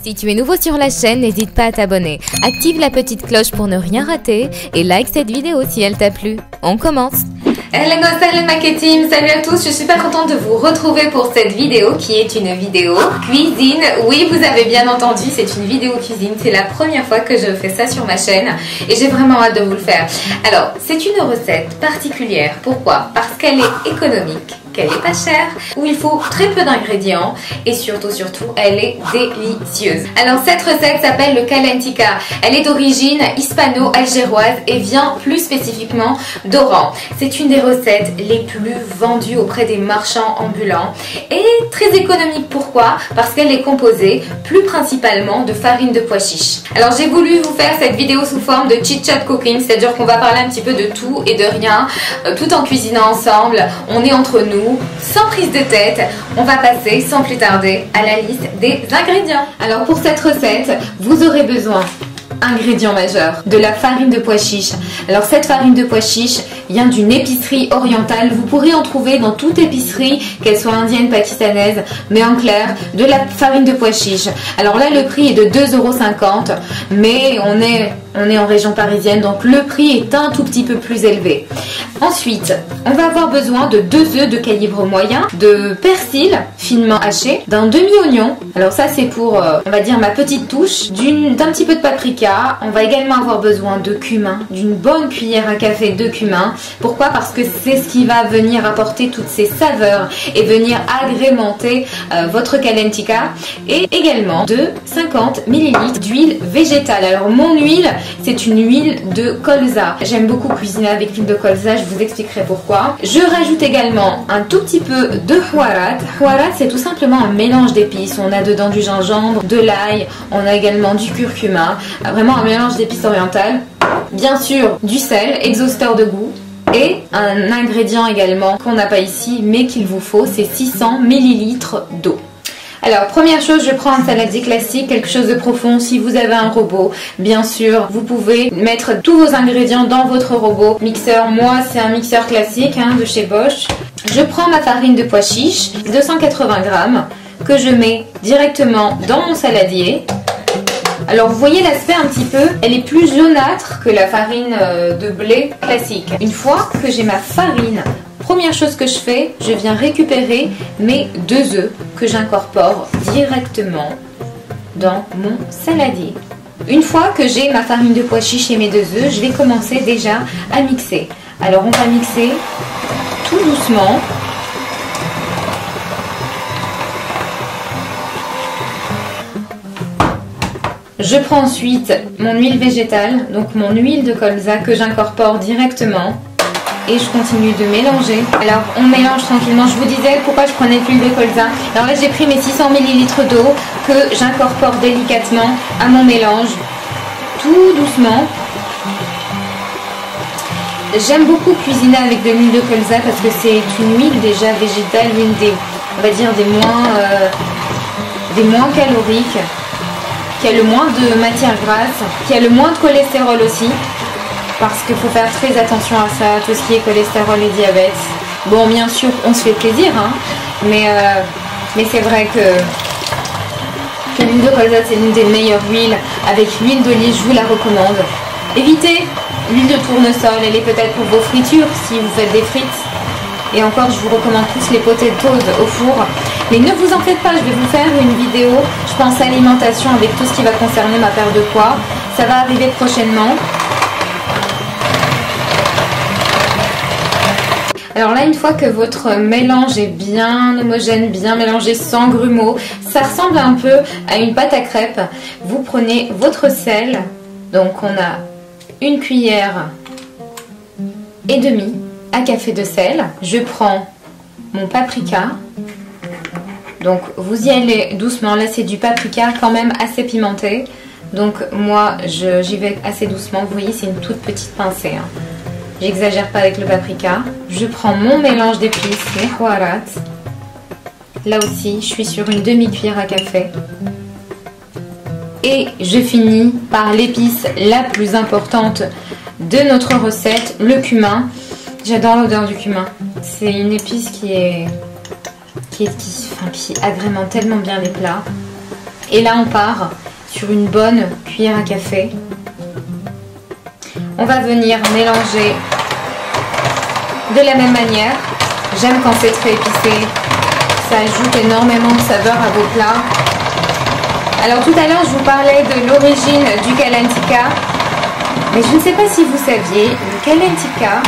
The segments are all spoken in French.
Si tu es nouveau sur la chaîne, n'hésite pas à t'abonner. Active la petite cloche pour ne rien rater et like cette vidéo si elle t'a plu. On commence. Hello, salut ma team, salut à tous, je suis super contente de vous retrouver pour cette vidéo qui est une vidéo cuisine. Oui, vous avez bien entendu, c'est une vidéo cuisine, c'est la première fois que je fais ça sur ma chaîne et j'ai vraiment hâte de vous le faire. Alors, c'est une recette particulière, pourquoi? Parce qu'elle est économique, qu'elle est pas chère, où il faut très peu d'ingrédients et surtout, elle est délicieuse. Alors cette recette s'appelle le Kalentika. Elle est d'origine hispano-algéroise et vient plus spécifiquement d'Oran. C'est une des recettes les plus vendues auprès des marchands ambulants et très économique. Pourquoi? Parce qu'elle est composée plus principalement de farine de pois chiche. Alors j'ai voulu vous faire cette vidéo sous forme de chit-chat cooking, c'est-à-dire qu'on va parler un petit peu de tout et de rien, tout en cuisinant ensemble. On est entre nous, sans prise de tête. On va passer sans plus tarder à la liste des ingrédients. Alors pour cette recette, vous aurez besoin ingrédient majeur, de la farine de pois chiche. Alors cette farine de pois chiche vient d'une épicerie orientale. Vous pourrez en trouver dans toute épicerie, qu'elle soit indienne, pakistanaise, mais en clair, de la farine de pois chiche. Alors là, le prix est de 2,50 €, mais on est en région parisienne, donc le prix est un tout petit peu plus élevé. Ensuite, on va avoir besoin de 2 œufs de calibre moyen, de persil finement haché, d'un demi-oignon. Alors ça, c'est pour, on va dire, ma petite touche, d'un petit peu de paprika. On va également avoir besoin de cumin, d'une bonne cuillère à café de cumin. Pourquoi? Parce que c'est ce qui va venir apporter toutes ces saveurs et venir agrémenter votre Kalentika. Et également de 50 ml d'huile végétale. Alors mon huile, c'est une huile de colza. J'aime beaucoup cuisiner avec l'huile de colza, je vous expliquerai pourquoi. Je rajoute également un tout petit peu de houarat. Houarat, c'est tout simplement un mélange d'épices. On a dedans du gingembre, de l'ail, on a également du curcuma. Vraiment un mélange d'épices orientales. Bien sûr, du sel, exhausteur de goût. Et un ingrédient également qu'on n'a pas ici, mais qu'il vous faut, c'est 600 ml d'eau. Alors, première chose, je prends un saladier classique, quelque chose de profond. Si vous avez un robot, bien sûr, vous pouvez mettre tous vos ingrédients dans votre robot mixeur. Moi, c'est un mixeur classique de chez Bosch. Je prends ma farine de pois chiche, 280 g, que je mets directement dans mon saladier. Alors vous voyez l'aspect un petit peu, elle est plus jaunâtre que la farine de blé classique. Une fois que j'ai ma farine, première chose que je fais, je viens récupérer mes 2 œufs que j'incorpore directement dans mon saladier. Une fois que j'ai ma farine de pois chiche et mes 2 œufs, je vais commencer déjà à mixer. Alors on va mixer tout doucement. Je prends ensuite mon huile végétale, donc mon huile de colza que j'incorpore directement et je continue de mélanger. Alors on mélange tranquillement, je vous disais pourquoi je prenais l'huile de colza. Alors là j'ai pris mes 600 ml d'eau que j'incorpore délicatement à mon mélange, tout doucement. J'aime beaucoup cuisiner avec de l'huile de colza parce que c'est une huile déjà végétale, l'une des, on va dire des moins caloriques, qui a le moins de matière grasse, qui a le moins de cholestérol aussi, parce qu'il faut faire très attention à ça, tout ce qui est cholestérol et diabète. Bon, bien sûr, on se fait plaisir, mais c'est vrai que l'huile de colza, c'est l'une des meilleures huiles. Avec l'huile d'olive, je vous la recommande. Évitez l'huile de tournesol, elle est peut-être pour vos fritures, si vous faites des frites. Et encore, je vous recommande tous les potatoes au four. Mais ne vous en faites pas, je vais vous faire une vidéo, je pense alimentation avec tout ce qui va concerner ma perte de poids. Ça va arriver prochainement. Alors là, une fois que votre mélange est bien homogène, bien mélangé, sans grumeaux, ça ressemble un peu à une pâte à crêpes. Vous prenez votre sel, donc on a 1,5 cuillère à café de sel. Je prends mon paprika. Donc vous y allez doucement, là c'est du paprika quand même assez pimenté. Donc moi j'y vais assez doucement, vous voyez c'est une toute petite pincée. J'exagère pas avec le paprika. Je prends mon mélange d'épices, les houarat. Là aussi je suis sur une demi-cuillère à café. Et je finis par l'épice la plus importante de notre recette, le cumin. J'adore l'odeur du cumin. C'est une épice qui agrémente tellement bien les plats. Et là on part sur une bonne cuillère à café. On va venir mélanger de la même manière. J'aime quand c'est très épicé, ça ajoute énormément de saveur à vos plats. Alors tout à l'heure je vous parlais de l'origine du Kalen Tikka, mais je ne sais pas si vous saviez, le Kalen Tikka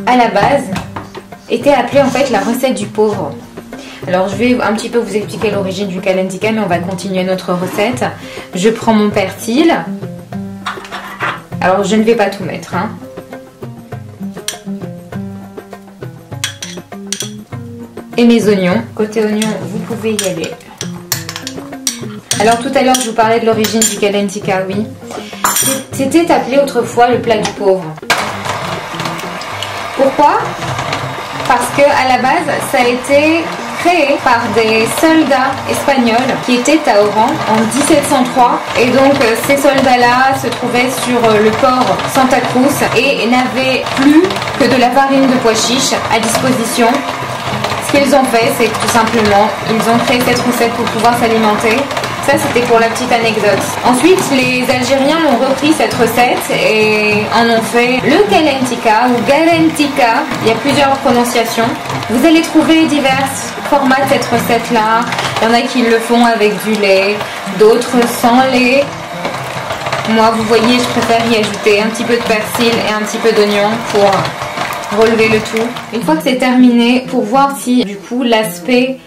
à la base était appelé en fait la recette du pauvre. Alors je vais un petit peu vous expliquer l'origine du Kalen Tikka, mais on va continuer notre recette. Je prends mon persil. Alors je ne vais pas tout mettre, hein. Et mes oignons. Côté oignons, vous pouvez y aller. Alors tout à l'heure je vous parlais de l'origine du Kalen Tikka, oui. C'était appelé autrefois le plat du pauvre. Pourquoi? Parce que à la base ça a été créé par des soldats espagnols qui étaient à Oran en 1703, et donc ces soldats-là se trouvaient sur le port Santa Cruz et n'avaient plus que de la farine de pois chiche à disposition. Ce qu'ils ont fait, c'est que tout simplement ils ont créé cette recette pour pouvoir s'alimenter. Ça c'était pour la petite anecdote. Ensuite les Algériens ont repris cette recette et en ont fait le Kalen Tikka ou Kalen Tikka. Il y a plusieurs prononciations. Vous allez trouver divers formats de cette recette là. Il y en a qui le font avec du lait, d'autres sans lait. Moi vous voyez, je préfère y ajouter un petit peu de persil et un petit peu d'oignon pour relever le tout. Une fois que c'est terminé, pour voir si du coup l'aspect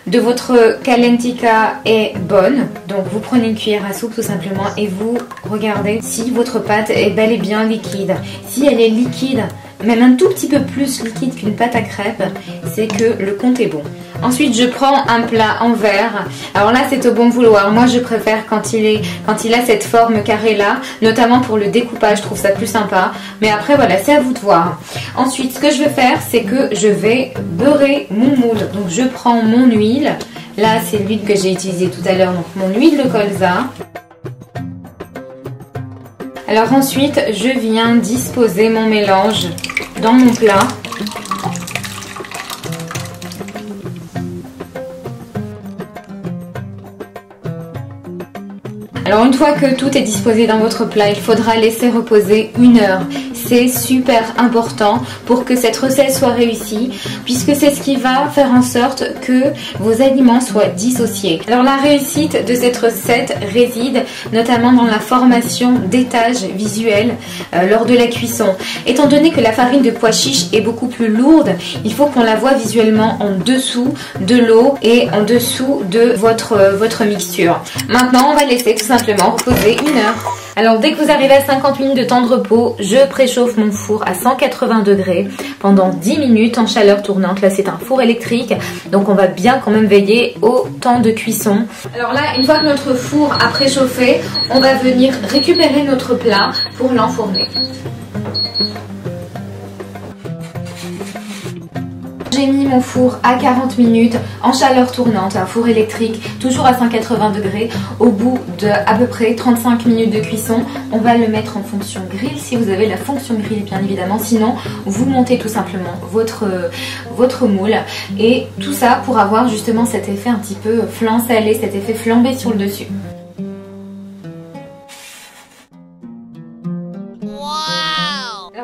de votre Kalen Tikka est bonne, donc vous prenez une cuillère à soupe tout simplement et vous regardez si votre pâte est bel et bien liquide. Si elle est liquide, même un tout petit peu plus liquide qu'une pâte à crêpes, c'est que le compte est bon. Ensuite je prends un plat en verre. Alors là c'est au bon vouloir. Moi je préfère quand il a cette forme carrée là, notamment pour le découpage, je trouve ça plus sympa. Mais après voilà, c'est à vous de voir. Ensuite ce que je vais faire, c'est que je vais beurrer mon moule. Donc je prends mon huile. Là c'est l'huile que j'ai utilisée tout à l'heure, donc mon huile de colza. Alors ensuite je viens disposer mon mélange dans mon plat. Alors une fois que tout est disposé dans votre plat, il faudra laisser reposer 1 heure. C'est super important pour que cette recette soit réussie, puisque c'est ce qui va faire en sorte que vos aliments soient dissociés. Alors la réussite de cette recette réside notamment dans la formation d'étages visuels lors de la cuisson. Étant donné que la farine de pois chiche est beaucoup plus lourde, il faut qu'on la voit visuellement en dessous de l'eau et en dessous de votre mixture. Maintenant on va laisser tout simplement reposer 1 heure. Alors dès que vous arrivez à 50 minutes de temps de repos, je préchauffe mon four à 180 degrés pendant 10 minutes en chaleur tournante. Là c'est un four électrique, donc on va bien quand même veiller au temps de cuisson. Alors là, une fois que notre four a préchauffé, on va venir récupérer notre plat pour l'enfourner. J'ai mis mon four à 40 minutes en chaleur tournante, un four électrique, toujours à 180 degrés. Au bout de à peu près 35 minutes de cuisson, on va le mettre en fonction grill, si vous avez la fonction grill bien évidemment. Sinon, vous montez tout simplement votre moule. Et tout ça pour avoir justement cet effet un petit peu flan salé, cet effet flambé sur le dessus.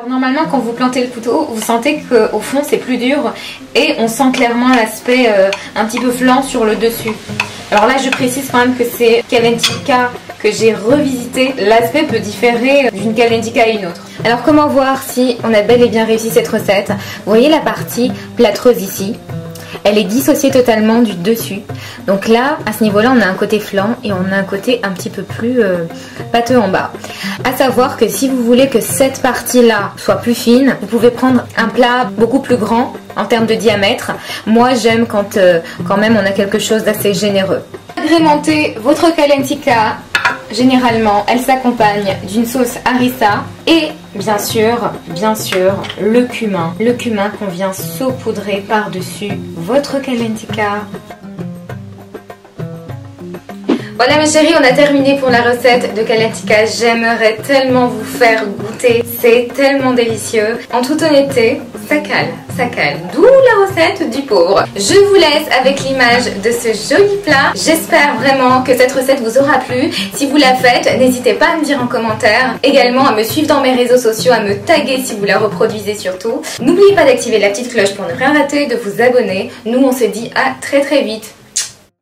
Normalement quand vous plantez le couteau, vous sentez qu'au fond c'est plus dur et on sent clairement l'aspect un petit peu flan sur le dessus. Alors là je précise quand même que c'est Kalen Tikka que j'ai revisité. L'aspect peut différer d'une Kalen Tikka à une autre. Alors comment voir si on a bel et bien réussi cette recette? Vous voyez la partie plâtreuse ici? Elle est dissociée totalement du dessus. Donc là, à ce niveau-là, on a un côté flan et on a un côté un petit peu plus pâteux en bas. À savoir que si vous voulez que cette partie-là soit plus fine, vous pouvez prendre un plat beaucoup plus grand en termes de diamètre. Moi, j'aime quand même on a quelque chose d'assez généreux. Agrémentez votre Kalen Tikka. Généralement, elle s'accompagne d'une sauce harissa et bien sûr, le cumin. Le cumin qu'on vient saupoudrer par-dessus votre Kalen Tikka. Voilà mes chéris, on a terminé pour la recette de Kalatika. J'aimerais tellement vous faire goûter, c'est tellement délicieux. En toute honnêteté, ça cale. D'où la recette du pauvre. Je vous laisse avec l'image de ce joli plat. J'espère vraiment que cette recette vous aura plu. Si vous la faites, n'hésitez pas à me dire en commentaire. Également à me suivre dans mes réseaux sociaux, à me taguer si vous la reproduisez surtout. N'oubliez pas d'activer la petite cloche pour ne rien rater, de vous abonner. Nous on se dit à très vite.